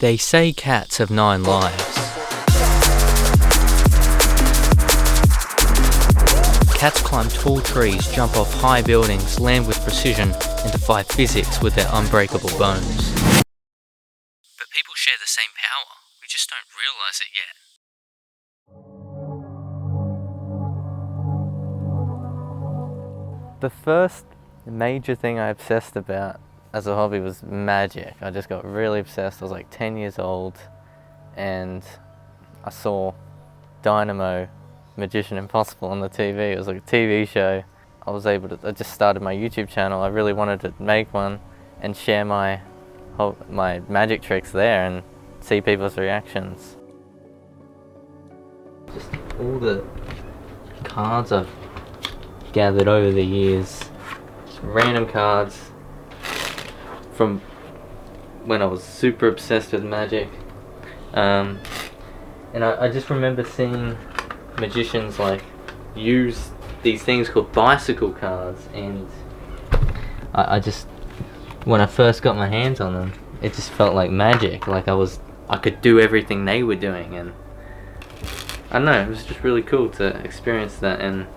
They say cats have 9 lives. Cats climb tall trees, jump off high buildings, land with precision, and defy physics with their unbreakable bones. But people share the same power, we just don't realise it yet. The first major thing I obsessed about as a hobby was magic. I just got really obsessed. I was like 10 years old and I saw Dynamo Magician Impossible on the TV. It was like a TV show. I just started my YouTube channel. I really wanted to make one and share my magic tricks there and see people's reactions. Just all the cards I've gathered over the years, just random cards from when I was super obsessed with magic, and I just remember seeing magicians like use these things called bicycle cards, and I just, when I first got my hands on them, it just felt like magic, like I could do everything they were doing, and I don't know, it was just really cool to experience that and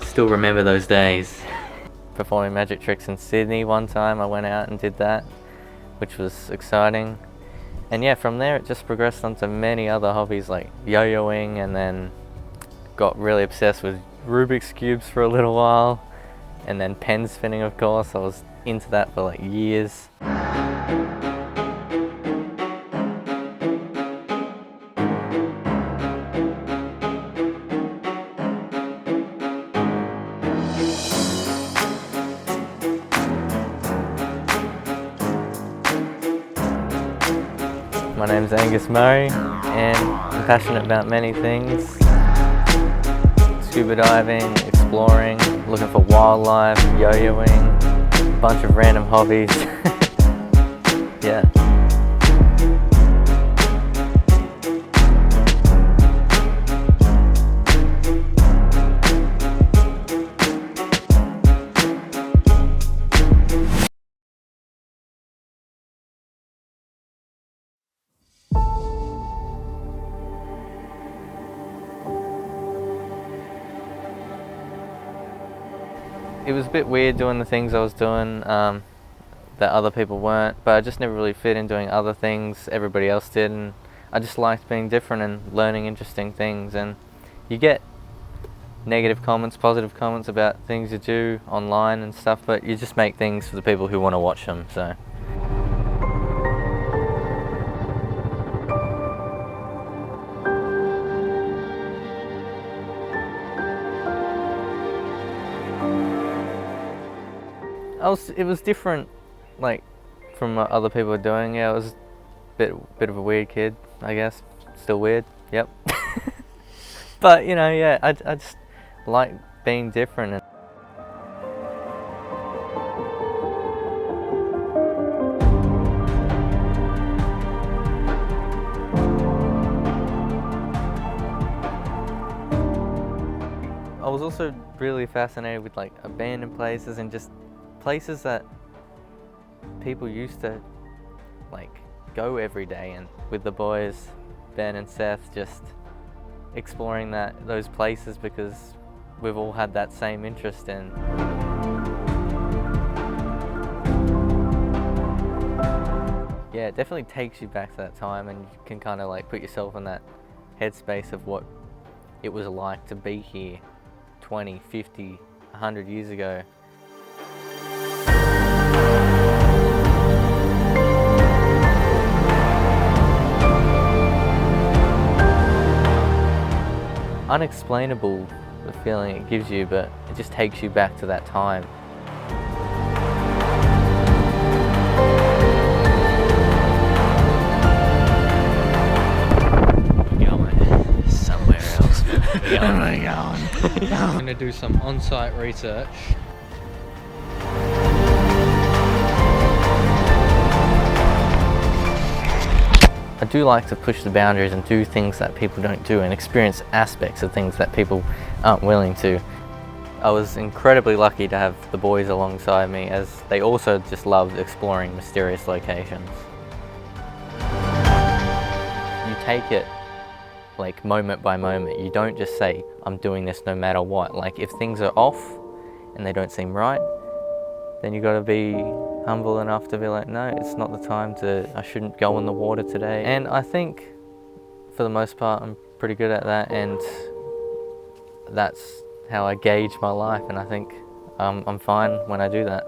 still remember those days. Performing magic tricks in Sydney one time, I went out and did that, which was exciting. And yeah, from there it just progressed onto many other hobbies like yo-yoing, and then got really obsessed with Rubik's Cubes for a little while, and then pen spinning, of course. I was into that for like years. My name's Angus Murray and I'm passionate about many things. Scuba diving, exploring, looking for wildlife, yo-yoing, a bunch of random hobbies. Yeah. It was a bit weird doing the things I was doing that other people weren't, but I just never really fit in doing other things everybody else did, and I just liked being different and learning interesting things. And you get negative comments, positive comments about things you do online and stuff, but you just make things for the people who want to watch them. So. It was different, like, from what other people were doing. Yeah, I was a bit of a weird kid, I guess. Still weird, yep. But, you know, yeah, I just like being different. I was also really fascinated with, like, abandoned places and just places that people used to like go every day, and with the boys Ben and Seth just exploring those places because we've all had that same interest in. Yeah, it definitely takes you back to that time, and you can kind of like put yourself in that headspace of what it was like to be here 20, 50, 100 years ago. Unexplainable, the feeling it gives you, but it just takes you back to that time. We're going somewhere else. Where are we going? I'm going to do some on-site research. I do like to push the boundaries and do things that people don't do and experience aspects of things that people aren't willing to. I was incredibly lucky to have the boys alongside me, as they also just loved exploring mysterious locations. take it like moment by moment. You don't just say, I'm doing this no matter what. Like if things are off and they don't seem right, then you gotta be humble enough to be like, no, it's not the time I shouldn't go in the water today. And I think for the most part, I'm pretty good at that, and that's how I gauge my life, and I think I'm fine when I do that.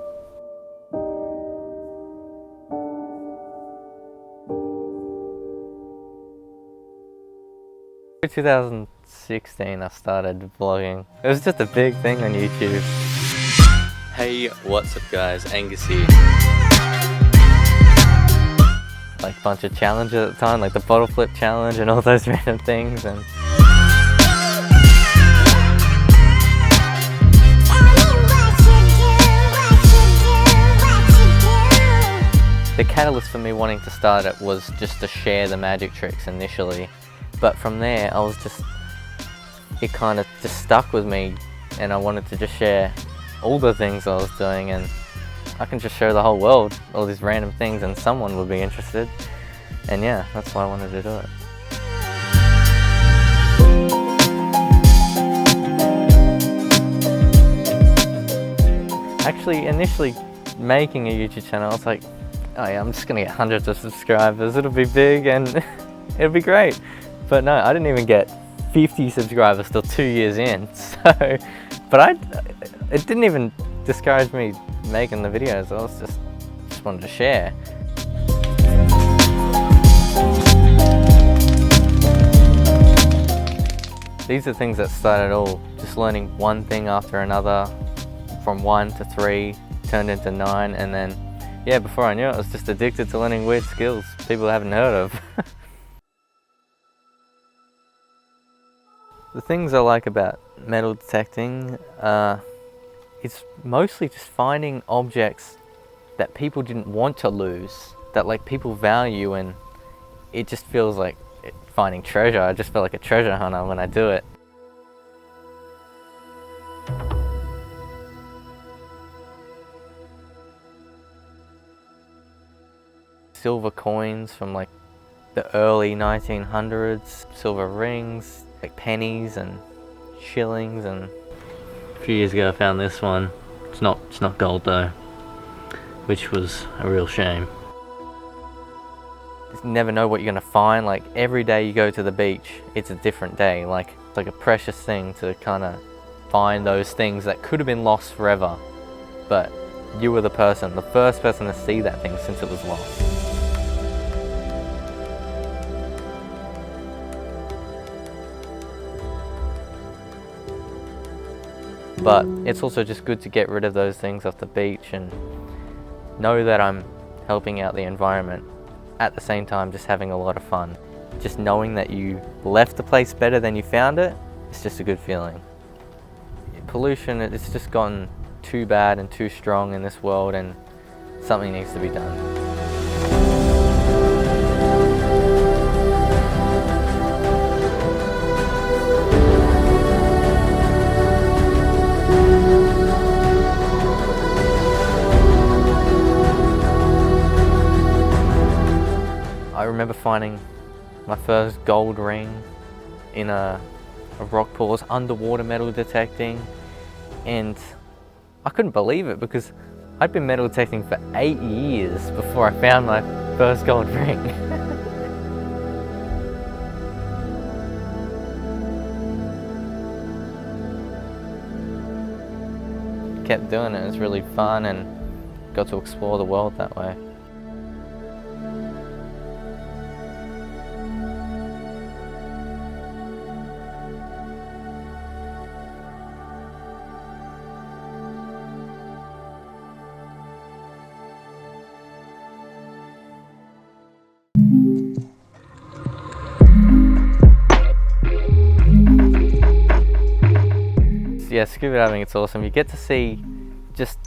2016 I started vlogging. It was just a big thing on YouTube. Hey, what's up guys, Angus here. Like a bunch of challenges at the time, like the bottle flip challenge and all those random things, and the catalyst for me wanting to start it was just to share the magic tricks initially. But from there, it kind of just stuck with me, and I wanted to just share all the things I was doing, and I can just show the whole world all these random things and someone would be interested. And yeah, that's why I wanted to do it. Actually, initially making a YouTube channel, I was like, oh yeah, I'm just gonna get hundreds of subscribers, it'll be big and it'll be great. But no, I didn't even get 50 subscribers till 2 years in. So, but it didn't even discourage me making the videos. I was just wanted to share. These are things that started all just learning one thing after another, from 1 to 3, turned into 9, and then yeah, before I knew it, I was just addicted to learning weird skills people haven't heard of. The things I like about metal detecting is mostly just finding objects that people didn't want to lose, that like people value, and it just feels like finding treasure. I just feel like a treasure hunter when I do it. Silver coins from like the early 1900s, silver rings, like pennies and shillings. And a few years ago I found this one. It's not gold though, which was a real shame. You never know what you're gonna find. Like every day you go to the beach, it's a different day. Like it's like a precious thing to kind of find those things that could have been lost forever, but you were the first person to see that thing since it was lost. But it's also just good to get rid of those things off the beach and know that I'm helping out the environment, at the same time just having a lot of fun. Just knowing that you left the place better than you found it, it's just a good feeling. Pollution, it's just gotten too bad and too strong in this world, and something needs to be done. I remember finding my first gold ring in a rock pool. I was underwater metal detecting, and I couldn't believe it because I'd been metal detecting for 8 years before I found my first gold ring. Kept doing it. It was really fun and got to explore the world that way. Yeah, scuba diving, it's awesome. You get to see just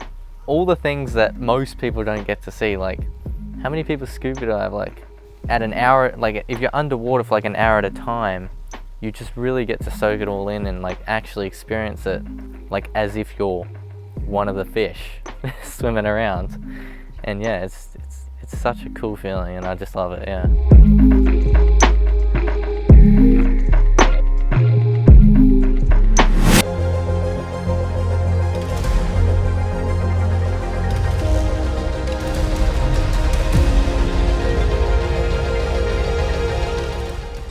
all the things that most people don't get to see. Like, how many people scuba dive like at an hour? Like, if you're underwater for like an hour at a time, you just really get to soak it all in and like actually experience it, like as if you're one of the fish swimming around. And yeah, it's such a cool feeling, and I just love it. Yeah.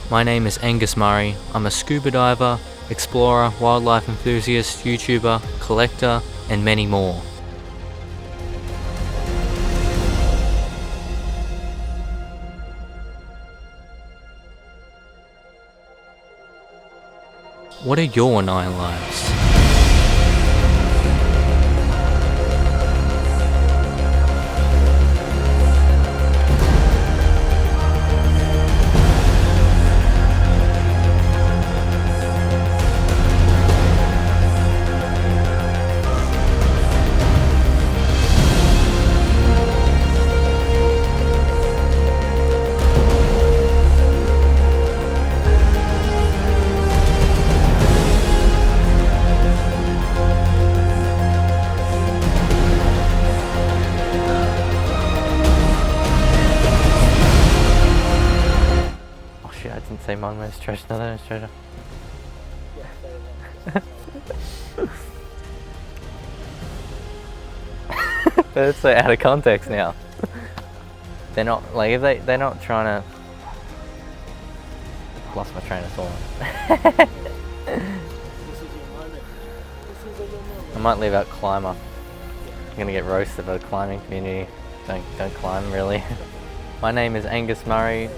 My name is Angus Murray. I'm a scuba diver, explorer, wildlife enthusiast, YouTuber, collector, and many more. What are your 9 lives? I didn't say mine was treasure. No, that was treasure. That's so out of context now. They're not like if they're not trying to. Lost my train of thought. I might leave out climber. I'm gonna get roasted by the climbing community. Don't climb really. My name is Angus Murray.